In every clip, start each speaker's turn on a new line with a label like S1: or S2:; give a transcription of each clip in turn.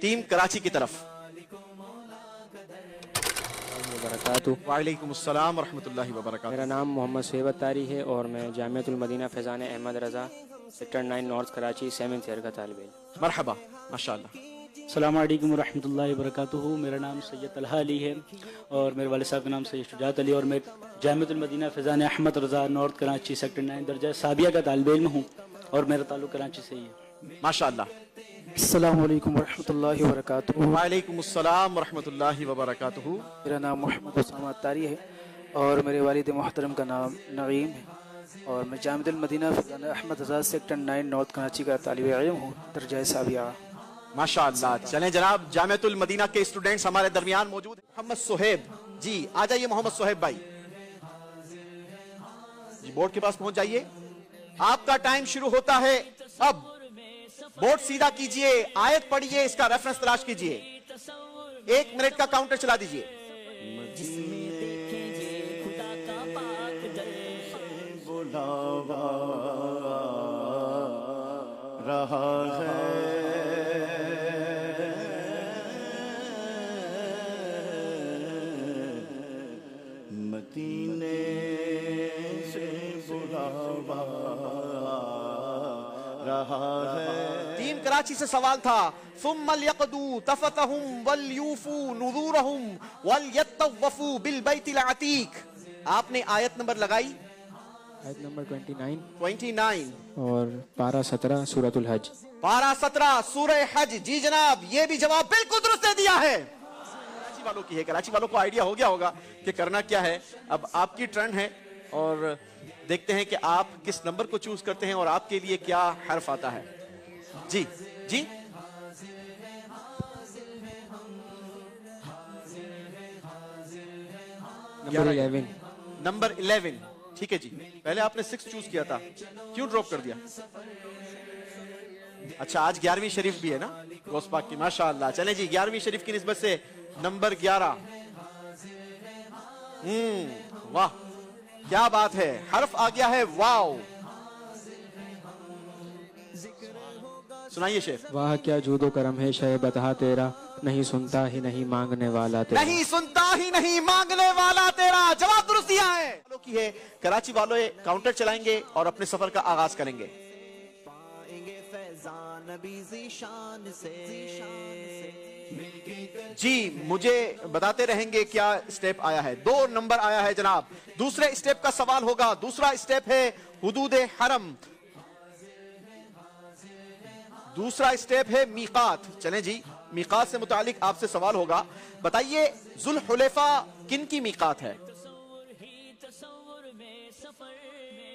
S1: Team Karachi की तरफ।
S2: वालेकुम अस्सलाम व रहमतुल्लाहि व बरकातहू।
S3: मेरा नाम मोहम्मद सुहेब अत्तारी है और मैं Jamiatul Madina Faizan Ahmed Raza sector 9 north Karachi 7th year का तालिब इल्म।
S1: मरहबा, माशाअल्लाह।
S4: अस्सलाम वालेकुम रहमतुल्लाहि व बरकातहू। मेरा नाम सैयद तलहा अली है और मेरे वालिद साहब का नाम सैयद शुजात अली और मैं जामिअतुल मदीना फैज़ान अहमद रज़ा नॉर्थ कराची सेक्टर 9 दर्जा साबिया का तालिब इल्म हूँ और मेरा ताल्लुक कराची से ही है।
S1: माशाअल्लाह।
S5: अस्सलाम वालेकुम वरहमतुल्लाहि वबरकातुहू।
S1: वालेकुम अस्सलाम वरहमतुल्लाहि वबरकातुहू।
S5: मेरा नाम मोहम्मद उसामा अत्तारी है और मेरे वालिद मोहतरम का नाम नईम है और मैं जामिअतुल मदीना फैज़ान अहमद रज़ा सेक्टर 9 नॉर्थ कराची का तालिब इल्म हूँ दर्जा साबिया।
S1: माशाअल्लाह। चलें जनाब, जामिअतुल मदीना के स्टूडेंट्स हमारे दरमियान मौजूद हैं। मोहम्मद सुहेब जी, आ जाइए मोहम्मद सुहेब भाई जी, बोर्ड के पास पहुंच जाइए। आपका टाइम शुरू होता है अब। बोर्ड सीधा कीजिए, आयत पढ़िए, इसका रेफरेंस तलाश कीजिए। 1 मिनट का काउंटर चला दीजिए।
S6: रहा है मदीने से बुलावा रहा है।
S1: टीम कराची से सवाल था, सुम्मल यक़दू तफ़तहुम वल यूफू नुज़ूरहुम वल यत्तवफ़ू बिल बैतिल अतीक। आपने आयत नंबर लगाई?
S3: आयत नंबर
S1: 29
S3: और पारा 17 सूरतुल हज।
S1: पारा 17 सूरह हज। जी जनाब, ये भी जवाब बिल्कुल दुरुस्त दे दिया है। कराची वालों की है, कराची वालों को आइडिया हो गया होगा कि करना क्या है। अब आपकी टर्न है और देखते हैं कि आप किस नंबर को चूज करते हैं और आपके लिए क्या हर्फ आता है। जी जी, नंबर 11। ठीक है जी, पहले आपने 6 चूज किया था, क्यों ड्रॉप कर दिया? अच्छा, आज 11वीं शरीफ भी है ना गौस पाक की, माशाअल्लाह। चलें जी, 11वीं शरीफ की निस्बत से नंबर 11। वाह, क्या बात है, हर्फ आ गया है वाव। सुनाइए शेफ।
S3: वाह क्या जूदो करम है शय बता तेरा, नहीं सुनता ही नहीं मांगने वाला तेरा।
S1: नहीं सुनता ही नहीं मांगने वाला तेरा, जवाब दुरुस्त दिया है। की है कराची वालों काउंटर चलाएंगे और अपने सफर का आगाज करेंगे। जी, मुझे बताते रहेंगे क्या स्टेप आया है। 2 नंबर आया है जनाब। दूसरे स्टेप का सवाल होगा। दूसरा स्टेप है हुदूद हरम। दूसरा स्टेप है मीकात। चलें जी, मीकात से मुतालिक आपसे सवाल होगा। बताइए जुल हुलैफा किन की मीकात है?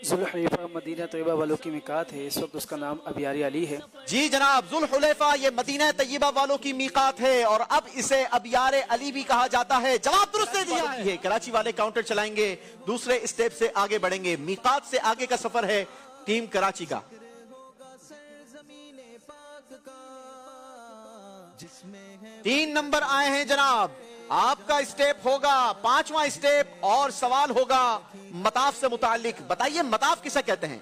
S5: जुल हुलैफा मदीना तैयबा वालों की मीकात है। इस वक्त उसका नाम अबियारी अली है।
S1: जी जनाब, जुल हुलैफा ये मदीना तैयबा वालों की मीकात है और अब इसे अबियारे अली भी कहा जाता है। जवाब दुरुस्त दे दिया है। कराची वाले काउंटर चलाएंगे, दूसरे स्टेप से आगे बढ़ेंगे। मीकात से आगे का सफर है टीम कराची का। 3 नंबर आए हैं जनाब। आपका स्टेप होगा 5वां स्टेप और सवाल होगा मताफ से मुताल्लिक। बताइए मताफ किसे कहते हैं?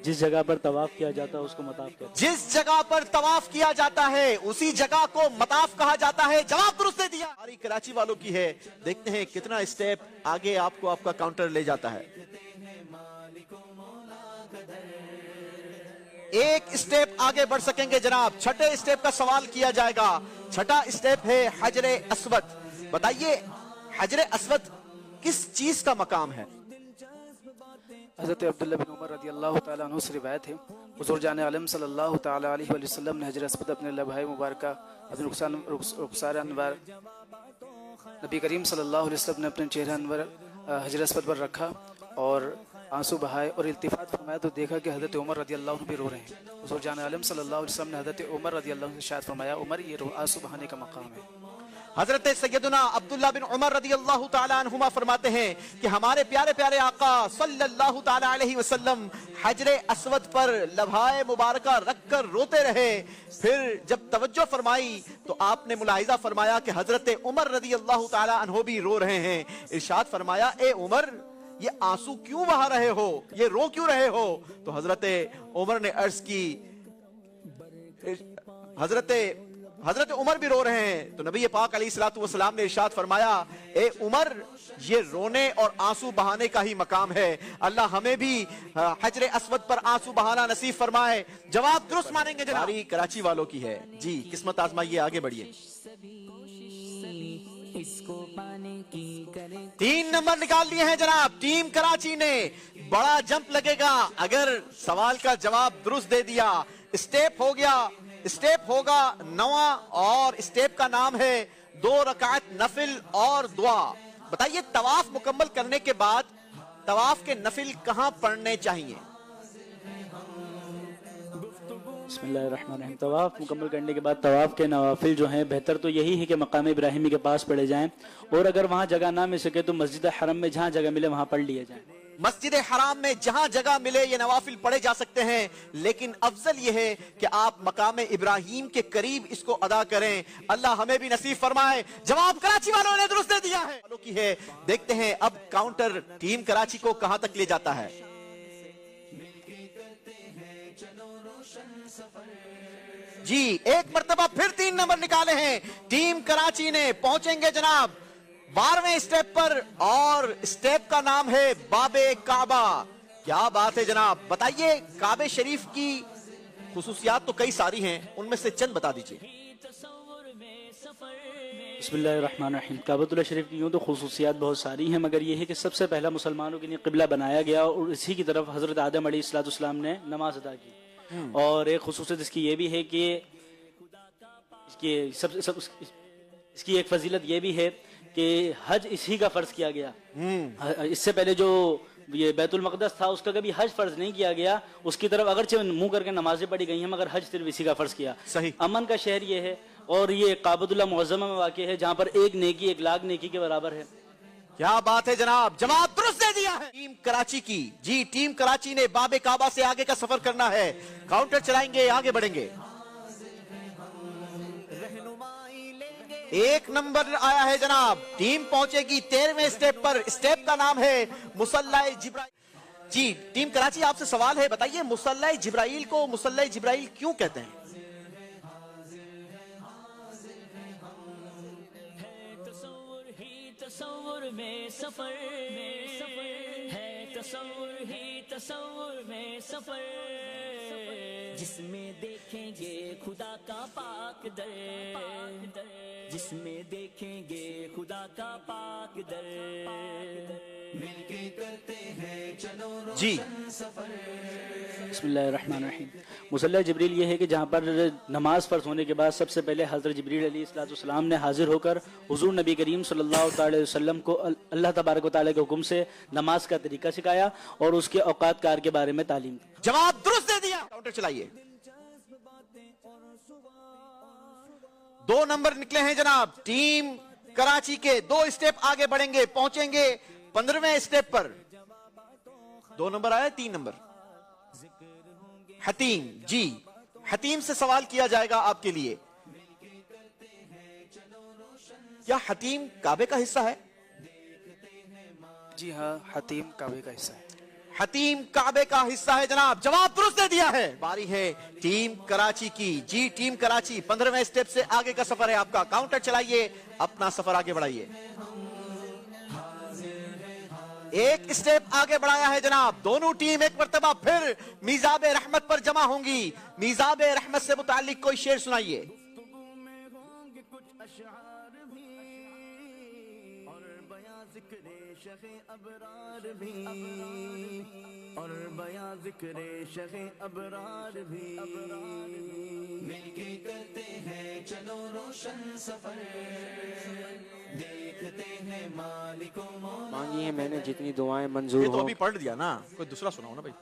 S4: जिस जगह पर तवाफ किया जाता है उसको मताफ कहते हैं।
S1: जिस जगह पर तवाफ किया जाता है उसी जगह को मताफ कहा जाता है। जवाब दुरुस्त दे दिया। हमारी कराची वालों की है, देखते हैं कितना स्टेप आगे आपको आपका काउंटर ले जाता है। 1 स्टेप आगे बढ़ सकेंगे जनाब। 6ठे स्टेप का सवाल किया जाएगा। 6ठा स्टेप है हजरे अस्वद। बताइए हजरे अस्वद किस चीज का मकाम है?
S5: हज़रत अब्दुल्ला बिन उमर रज़ियल्लाहु ताला अन्हु से रिवायत है, हुज़ूर जान आलम सल्लल्लाहु ताला अलैहि वसल्लम ने हजरे अस्वद अपने लबहाए मुबारका अपने रुखसार अनवर नबी करीम सल्लल्लाहु अलैहि वसल्लम ने अपने चेहरा अनवर हजरे अस्वद पर रखा और आंसू बहाए और इल्तिफात फरमाया तो देखा कि हज़रत उमर रज़ियल्लाहु अन्हु भी रो रहे हैं। हुज़ूर जान आलम सल्लल्लाहु अलैहि वसल्लम ने हज़रत उमर रज़ियल्लाहु अन्हु से शायद फरमाया, उमर ये आंसू बहाने का मकाम है।
S1: हजरत सैयदना अब्दुल्ला बिन उमर रज़ियल्लाहु ताला अन्हुमा फरमाते हैं कि हमारे प्यारे प्यारे आका सल्लल्लाहु ताला अलैहि वसल्लम हजरे अस्वद पर लबहाए मुबारका रखकर रोते रहे। फिर जब तवज्जो फरमाई तो आपने मुलाहिजा फरमाया कि हजरत उमर रज़ियल्लाहु ताला अन्हु भी रो रहे हैं। इरशाद फरमाया, ए उमर یہ آنسو کیوں بہا رہے ہو, یہ رو کیوں رہے ہو؟ تو حضرت عمر نے عرض کی, حضرت عمر بھی رو رہے ہیں. تو نبی پاک علیہ الصلوۃ والسلام نے ارشاد فرمایا, اے عمر, یہ رونے اور آنسو بہانے کا ہی مقام ہے. اللہ ہمیں بھی حجر اسود پر آنسو بہانا نصیب فرمائے. جواب درست مانیں گے جناب. کراچی والوں کی ہے جی, قسمت آزمائیے, آگے بڑھیے. 3 نمبر نکال لیے ہیں جناب ٹیم کراچی نے. بڑا جمپ لگے گا اگر سوال کا جواب درست دے دیا. اسٹیپ ہو گیا, اسٹیپ ہوگا 9واں, اور اسٹیپ کا نام ہے 2 رکعت نفل اور دعا. بتائیے طواف مکمل کرنے کے بعد طواف کے نفل کہاں پڑھنے چاہیے؟
S4: بسم اللہ الرحمن الرحیم. طواف مکمل کرنے کے بعد طواف کے نوافل جو ہیں بہتر تو یہی ہے کہ مقام ابراہیمی کے پاس پڑھے جائیں, اور اگر وہاں جگہ نہ مل سکے تو مسجد حرم میں جہاں جگہ ملے وہاں پڑھ لیے جائیں.
S1: مسجد حرام میں جہاں جگہ ملے یہ نوافل پڑھے جا سکتے ہیں, لیکن افضل یہ ہے کہ آپ مقام ابراہیم کے قریب اس کو ادا کریں. اللہ ہمیں بھی نصیب فرمائے. جواب کراچی والوں نے درست دے دیا ہے. دیکھتے ہیں اب کاؤنٹر ٹیم کراچی کو کہاں تک لے جاتا ہے. جی, ایک مرتبہ پھر 3 نمبر نکالے ہیں ٹیم کراچی نے. پہنچیں گے جناب 12ویں اسٹیپ پر, اور اسٹیپ کا نام ہے باب کعبہ. کیا بات ہے جناب. بتائیے کعبہ شریف کی خصوصیات تو کئی ساری ہیں, ان میں سے چند بتا دیجئے.
S4: بسم اللہ الرحمن الرحیم. کعبۃ اللہ شریف کی یوں تو خصوصیات بہت ساری ہیں, مگر یہ ہے کہ سب سے پہلا مسلمانوں کے لیے قبلہ بنایا گیا, اور اسی کی طرف حضرت آدم علیہ السلام نے نماز ادا کی. اور ایک خصوصیت اس کی یہ بھی ہے کہ اس کی ایک فضیلت یہ بھی ہے کہ حج اسی کا فرض کیا گیا. اس سے پہلے جو یہ بیت المقدس تھا اس کا کبھی حج فرض نہیں کیا گیا. اس کی طرف اگرچہ منہ کر کے نمازیں پڑھی گئی ہیں, مگر حج صرف اسی کا فرض کیا.
S1: صحیح.
S4: امن کا شہر یہ ہے, اور یہ کعبۃ اللہ معظمہ میں واقع ہے, جہاں پر ایک نیکی 1 لاکھ نیکی کے برابر ہے.
S1: کیا بات ہے جناب. جواب درست دے دیا ہے ٹیم کراچی کی. جی, ٹیم کراچی نے باب کعبہ سے آگے کا سفر کرنا ہے. کاؤنٹر چلائیں گے, آگے بڑھیں گے. 1 نمبر آیا ہے جناب. ٹیم پہنچے گی 13ویں اسٹیپ پر. اسٹیپ کا نام ہے مصلی جبرائیل. جی, ٹیم کراچی آپ سے سوال ہے, بتائیے مصلی جبرائیل کو مصلی جبرائیل کیوں کہتے ہیں؟
S7: تصور میں سفر ہے, تصور ہی تصور میں سفر, جس میں دیکھیں گے خدا کا پاک در, جس میں دیکھیں گے خدا کا پاک در, مل کے کرتے ہیں چلو روشن سفر.
S4: بسم اللہ الرحمن الرحیم. مصلی جبریل یہ ہے کہ جہاں پر نماز فرض ہونے کے بعد سب سے پہلے حضرت جبریل علیہ السلام نے حاضر ہو کر حضور نبی کریم صلی اللہ علیہ وسلم کو اللہ تبارک و تعالیٰ کے حکم سے نماز کا طریقہ سکھایا اور اس کے اوقات کار کے بارے میں تعلیم دی.
S1: جواب درست دے دیا. کاؤنٹر چلائیے. 2 نمبر نکلے ہیں جناب ٹیم کراچی کے. 2 اسٹیپ آگے بڑھیں گے, پہنچیں گے 15ویں اسٹیپ پر. 2 نمبر آیا, 3 نمبر حتیم. جی, حتیم سے سوال کیا جائے گا آپ کے لیے. کیا حتیم کعبے کا حصہ ہے؟
S5: جی ہاں, حتیم کعبے کا حصہ ہے.
S1: حتیم کعبے کا حصہ ہے جناب. جواب درست دے دیا ہے. باری ہے ٹیم کراچی کی. جی, ٹیم کراچی 15ویں اسٹیپ سے آگے کا سفر ہے آپ کا. کاؤنٹر چلائیے, اپنا سفر آگے بڑھائیے. 1 اسٹیپ آگے بڑھایا ہے جناب. دونوں ٹیم ایک مرتبہ پھر میزاب رحمت پر جمع ہوں گی. میزاب رحمت سے متعلق کوئی شعر سنائیے.
S6: ابرار بھی اور بیاں ذکر شہ ابرار بھی, مل کے کرتے ہیں چلو روشن سفر, دیکھتے ہیں مالک و مولا.
S3: مانگی ہیں میں نے جتنی دعائیں منظور
S1: یہ تو
S3: ہو.
S1: ابھی پڑھ دیا نا, کوئی دوسرا سناؤ نا بھائی.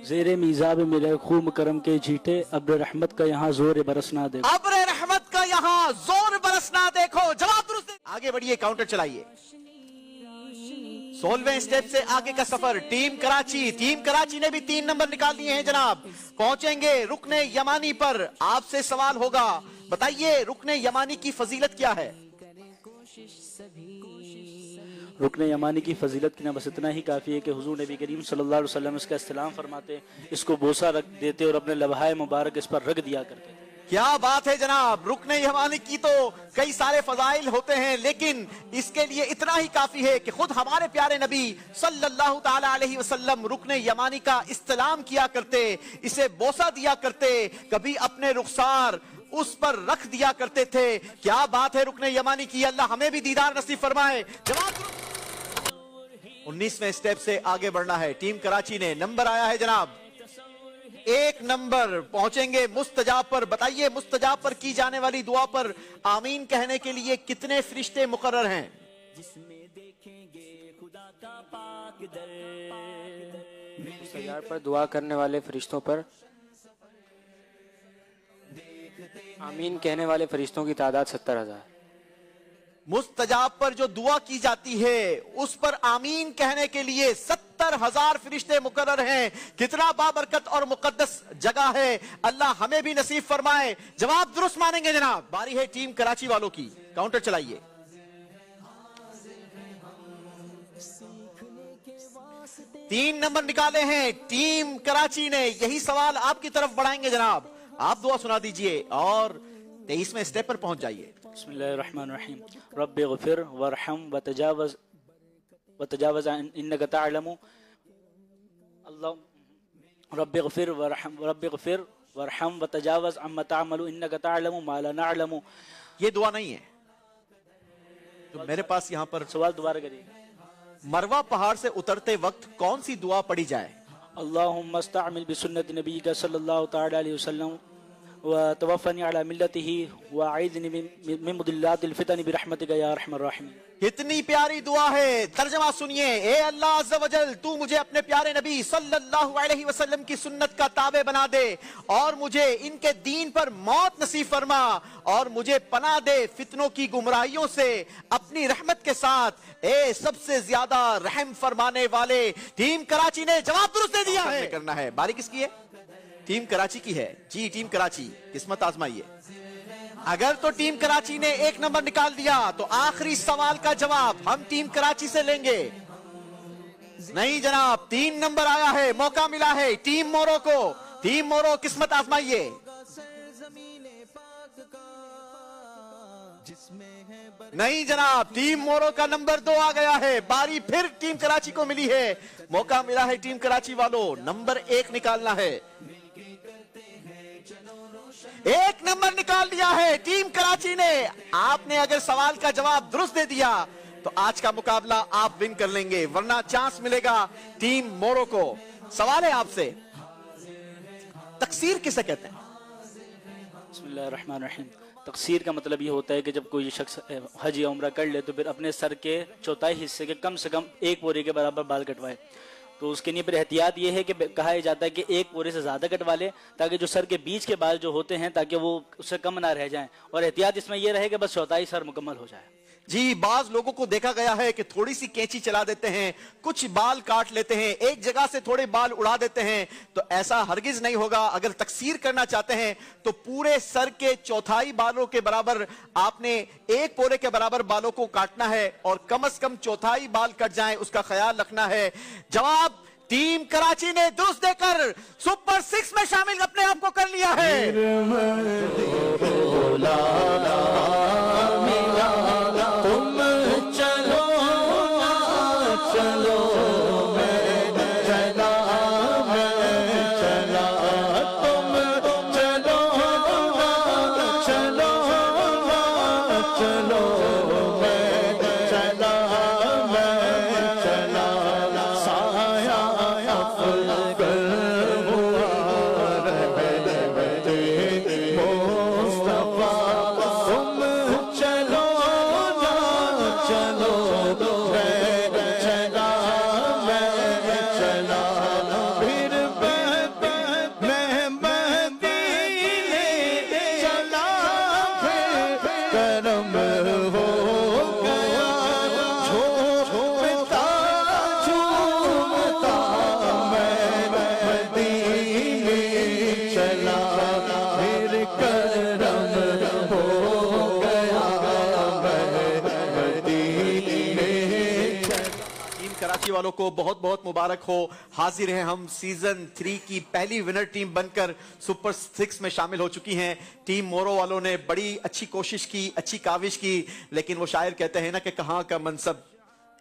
S4: زیر میزاب ملے خوب کرم کے جھیٹے, ابر رحمت کا یہاں زور برسنا دیکھو.
S1: ابر رحمت کا یہاں زور برسنا دیکھو. جواب درست. آگے بڑھیے, کاؤنٹر چلائیے. 16वें स्टेप से आगे का सफर टीम कराची ने भी 3 नंबर निकाल लिए हैं जनाब। पहुंचेंगे रुकने यमानी पर। आपसे सवाल होगा, बताइए रुकने यमानी की फजीलत क्या है?
S4: रुकन यमानी की फजीलत की ना बस इतना ही काफ़ी है कि हुजूर नबी करीम सल्लल्लाहु अलैहि वसल्लम इसका इस्लाम फरमाते, इसको बोसा रख देते और अपने लबहाए मुबारक इस पर रख दिया करते।
S1: क्या बात है जनाब। रुकने यमानी की तो कई सारे फजाइल होते हैं, लेकिन इसके लिए इतना ही काफी है कि खुद हमारे प्यारे नबी सल्लल्लाहु ताला अलैहि वसल्लम रुकने यमानी का इस्लाम किया करते, इसे बोसा दिया करते, कभी अपने रुखसार उस पर रख दिया करते थे। क्या बात है रुकने यमानी की। अल्लाह हमें भी दीदार नसीब फरमाए। जवाब 19वें स्टेप से आगे बढ़ना है। टीम कराची ने नंबर आया है जनाब 1 नंबर। पहुंचेंगे मुस्तजाब पर। बताइए मुस्तजाब पर की जाने वाली दुआ पर आमीन कहने के लिए कितने फरिश्ते मुकर्रर हैं?
S7: जिसमें देखेंगे खुदा का पाक दर।
S3: मुस्तजाब पर दुआ करने वाले फरिश्तों पर आमीन कहने वाले फरिश्तों की तादाद 70,000।
S1: मुस्तजाब पर जो दुआ की जाती है उस पर आमीन कहने के लिए 70,000 फरिश्ते मुकर्रर हैं। कितना बाबरकत और मुकद्दस जगह है। अल्लाह हमें भी नसीब फरमाए। जवाब दुरुस्त मानेंगे जनाब। बारी है टीम कराची वालों की। काउंटर चलाइए। तीन नंबर निकाले हैं टीम कराची ने। यही सवाल आपकी तरफ बढ़ाएंगे जनाब। आप दुआ सुना दीजिए और 23वें स्टेप पर पहुंच जाइए।
S4: बिस्मिल्लाहिर्रहमानिर्रहीम। रब्बि ग़फिर वरहम वतजावज़ इन्नका तअलमु। अल्लाह रब्बि ग़फिर वरहम वतजावज़ अम्मा तअमलु इन्नका तअलमु मा ला नअलमु।
S1: ये दुआ नहीं है तो मेरे पास यहाँ पर
S4: सवाल दोबारा करिए।
S1: मरवा पहाड़ से उतरते वक्त कौन सी दुआ पढ़ी जाए?
S4: अल्लाहुम्मा इस्तअमिल बिसुन्नति नबिय्यिका सल्लल्लाहु तआला अलैहि वसल्लम व तवफ़्फ़नी अला मिल्लतिही व अईज़नी मिन मुदिल्लातिल फितन बिरहमतिका या अरहमर राहिमीन।
S1: कितनी प्यारी दुआ है। तर्जमा सुनिए। ए अल्लाह अज़्ज़ व जल, तू मुझे अपने प्यारे नबी सल्लल्लाहु अलैहि वसल्लम की सुन्नत का ताबे बना दे और मुझे इनके दीन पर मौत नसीब फरमा और मुझे पनाह दे फितनों की गुमराहियों से अपनी रहमत के साथ। ए सबसे ज्यादा रहम फरमाने वाले। टीम कराची ने जवाब दुरुस्त दे दिया है। करना है। बारी किसकी है? टीम कराची की है जी। टीम कराची किस्मत आजमाइए। अगर तो टीम कराची ने 1 नंबर निकाल दिया तो आखिरी सवाल का जवाब हम टीम कराची से लेंगे। नहीं जनाब, 3 नंबर आया है, मौका मिला है टीम मोरो को। टीम मोरो किस्मत आजमाइए। नहीं जनाब, टीम मोरो का नंबर 2 आ गया है। बारी फिर टीम कराची को मिली है। मौका मिला है टीम कराची वालों, नंबर 1 निकालना है। 1 नंबर निकाल दिया है टीम कराची ने। आपने अगर सवाल का जवाब दुरुस्त दे दिया तो आज का मुकाबला आप विन कर लेंगे, वरना चांस मिलेगा टीम मोरो को। सवाल है आपसे, तकसीर किसे कहते हैं?
S4: बिस्मिल्लाहिर्रहमानिर्रहीम। तकसीर का मतलब ये होता है कि जब कोई शख्स हज या उम्रा कर ले तो फिर अपने सर के चौथाई हिस्से के कम से कम 1 बोरे के बराबर बाल कटवाए। तो उसके लिए फिर एहतियात ये है कि कहा जाता है कि 1 बोरे से ज़्यादा कटवा ले ताकि जो सर के बीच के बाल जो होते हैं ताकि वो उससे कम ना रह जाएं। और एहतियात इसमें यह रहे कि बस चौथाई सर मुकम्मल हो जाए।
S1: जी, बाज लोगों को देखा गया है कि थोड़ी सी कैंची चला देते हैं, कुछ बाल काट लेते हैं, एक जगह से थोड़े बाल उड़ा देते हैं। तो ऐसा हरगिज नहीं होगा। अगर तकसीर करना चाहते हैं तो पूरे सर के चौथाई बालों के बराबर आपने 1 बोरे के बराबर बालों को काटना है और कम से कम चौथाई बाल कट जाएं, उसका ख्याल रखना है। जवाब टीम कराची ने दुरुस्त देकर सुपर 6 में शामिल अपने आप को कर लिया है। कराची वालों को बहुत बहुत मुबारक हो। हाजिर हैं हम सीजन 3 की पहली विनर टीम बनकर सुपर 6 में शामिल हो चुकी हैं। टीम मोरो वालों ने बड़ी अच्छी कोशिश की, अच्छी काविश की, लेकिन वो शायर कहते हैं ना कि कहाँ का मनसब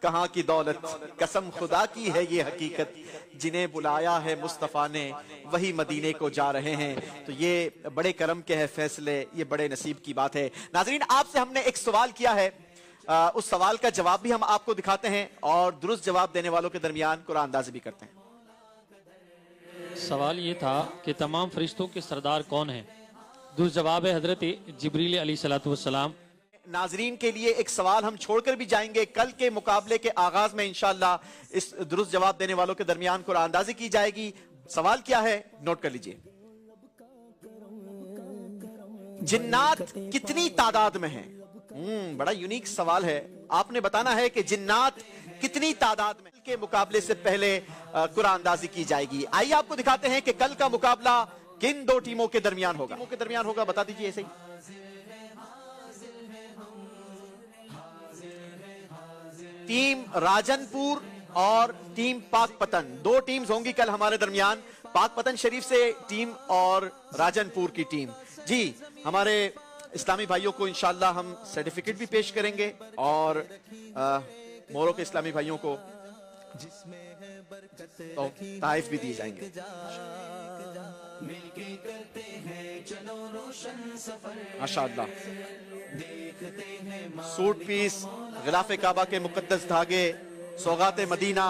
S1: कहाँ की दौलत, कसम खुदा की है ये हकीकत, जिन्हें बुलाया है मुस्तफ़ा ने वही मदीने को जा रहे हैं। तो ये बड़े करम के हैं फैसले, ये बड़े नसीब की बात है। नाज़रीन, आपसे हमने एक सवाल किया है, उस सवाल का जवाब भी हम आपको दिखाते हैं और दुरुस्त जवाब देने वालों के दरमियान कुरान अंदाज़ी भी करते हैं।
S8: सवाल ये था कि तमाम फरिश्तों के सरदार कौन हैं? दुरुस्त जवाब है हजरत जिब्रील अलैहिस्सलातु वस्सलाम।
S1: नाजरीन के लिए एक सवाल हम छोड़कर भी जाएंगे। कल के मुकाबले के आगाज में इंशाअल्लाह इस दुरुस्त जवाब देने वालों के दरमियान कुरान अंदाज़ी की जाएगी। सवाल क्या है, नोट कर लीजिए। जिन्नात कितनी तादाद में हैं? बड़ा यूनिक सवाल है। आपने बताना है कि जिन्नात कितनी तादाद में के मुकाबले से पहले कुरान अंदाज़ी की जाएगी। आइए आपको दिखाते हैं कि कल का मुकाबला किन दो टीमों के दरमियान होगा। बता दीजिए ऐसे ही। टीम राजनपुर और टीम पाकपतन, दो टीम्स होंगी कल हमारे दरमियान। पाकपतन शरीफ से टीम और राजनपुर की टीम। जी, हमारे इस्लामी भाइयों को इंशाअल्लाह हम सर्टिफिकेट भी पेश करेंगे और मोरो के इस्लामी भाइयों को ताइफ भी दिए जाएंगे। माशाअल्लाह, सूट पीस, गिलाफ काबा के मुकद्दस धागे, सौगात मदीना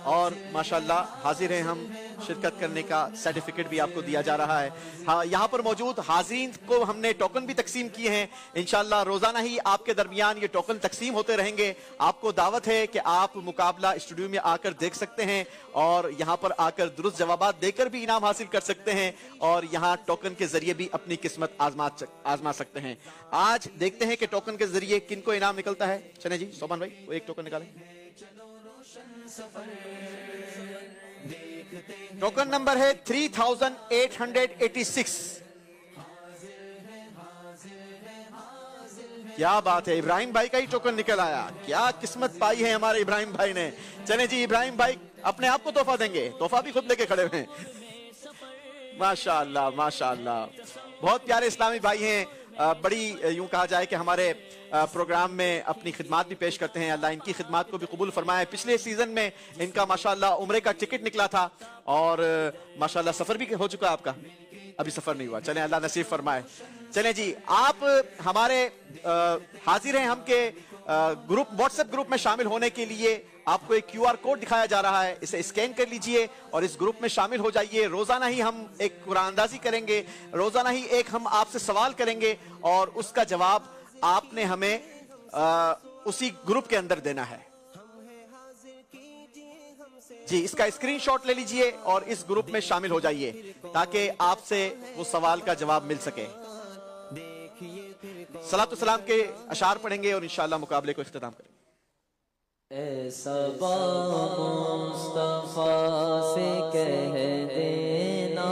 S1: और माशाअल्लाह हाजिर हैं हम शिरकत करने का सर्टिफिकेट भी आपको दिया जा रहा है। हाँ, यहाँ पर मौजूद हाज़रीन को हमने टोकन भी तकसीम किए हैं। इंशाअल्लाह रोजाना ही आपके दरमियान ये टोकन तकसीम होते रहेंगे। आपको दावत है कि आप मुकाबला स्टूडियो में आकर देख सकते हैं और यहाँ पर आकर दुरुस्त जवाबात देकर भी इनाम हासिल कर सकते हैं और यहाँ टोकन के जरिए भी अपनी किस्मत आजमा सकते हैं। आज देखते हैं कि टोकन के जरिए किनको इनाम निकलता है। चले जी सोमान भाई, वो एक टोकन निकालें। टोकन नंबर है 3886। क्या बात है, इब्राहिम भाई का ही टोकन निकल आया। क्या किस्मत पाई है हमारे इब्राहिम भाई ने। चले जी, इब्राहिम भाई अपने आप को तोहफा देंगे, तोहफा भी खुद लेके खड़े हुए हैं। माशाअल्लाह माशाअल्लाह, बहुत प्यारे इस्लामी भाई हैं। बड़ी यूं कहा जाए कि हमारे प्रोग्राम में अपनी खिदमात भी पेश करते हैं। अल्लाह इनकी खिदमात को भी कबूल फरमाए। पिछले सीजन में इनका माशाअल्लाह उम्रे का टिकट निकला था और माशाअल्लाह सफर भी हो चुका आपका, अभी सफर नहीं हुआ। चलें, अल्लाह नसीब फरमाए। चलें जी, आप हमारे हाजिर हैं हम के ग्रुप, व्हाट्सएप ग्रुप में शामिल होने के लिए आपको एक QR कोड दिखाया जा रहा है, इसे स्कैन कर लीजिए और इस ग्रुप में शामिल हो जाइए। रोजाना ही हम एक कुरान अंदाज़ी करेंगे, रोजाना ही एक हम आपसे सवाल करेंगे और उसका जवाब आपने हमें उसी ग्रुप के अंदर देना है। जी, इसका स्क्रीनशॉट ले लीजिए और इस ग्रुप में शामिल हो जाइए ताकि आपसे वो सवाल का जवाब मिल सके। सलात व सलाम के अशार पढ़ेंगे और इंशाअल्लाह मुकाबले को इख्तिताम करेंगे।
S9: मुस्तफा से कह देना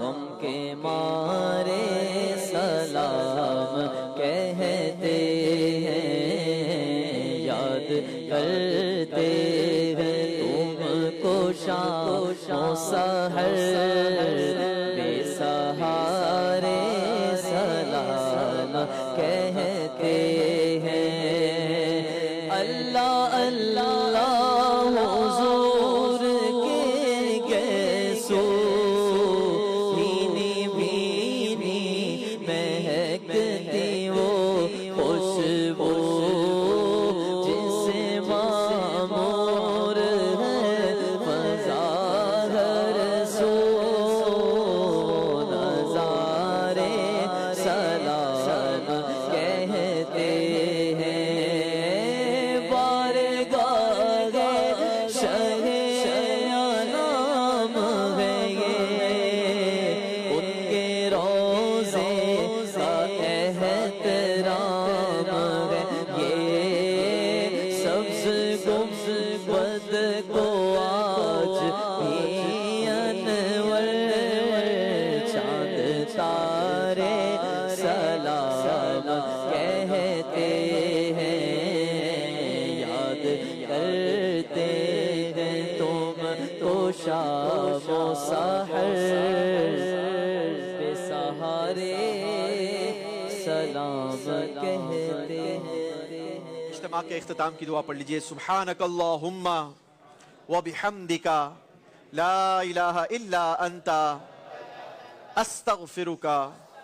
S9: गम के मारे सलाम कहते हैं, याद करते हैं तुमको शाम सहर बेसहारे सलाम कहते हैं। अल्लाह अल्लाह हुजूर के कैसो भीनी भीनी महकती वो खुशबू जिसे मामूर है फज़ा हर सो नज़ारे सलाम कहते हैं। कहते हैं, याद करते شام و سحر بے سہارے سلام کہتے ہیں.
S1: اجتماع کے اختتام کی دعا پڑھ لیجئے. سبحانک اللہم وبحمدک لا الہ الا انت استغفرک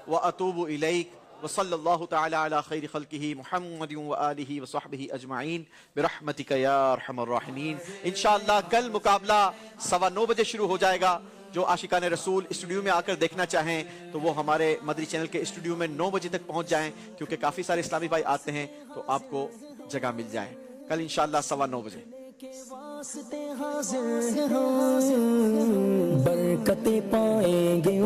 S1: واتوب الیک وصلی اللہ تعالی علی خیر خلقہ محمد وآلہ وصحبہ اجمعین برحمتک یا ارحم الراحمین. انشاءاللہ کل مقابلہ 9:15 بجے شروع ہو جائے گا. جو عاشقان رسول اسٹوڈیو میں آ کر دیکھنا چاہیں تو وہ ہمارے مدری چینل کے اسٹوڈیو میں 9 بجے تک پہنچ جائیں، کیونکہ کافی سارے اسلامی بھائی آتے ہیں تو آپ کو جگہ مل جائے. کل انشاءاللہ 9:15 بجے.
S6: برکتیں پائیں گے.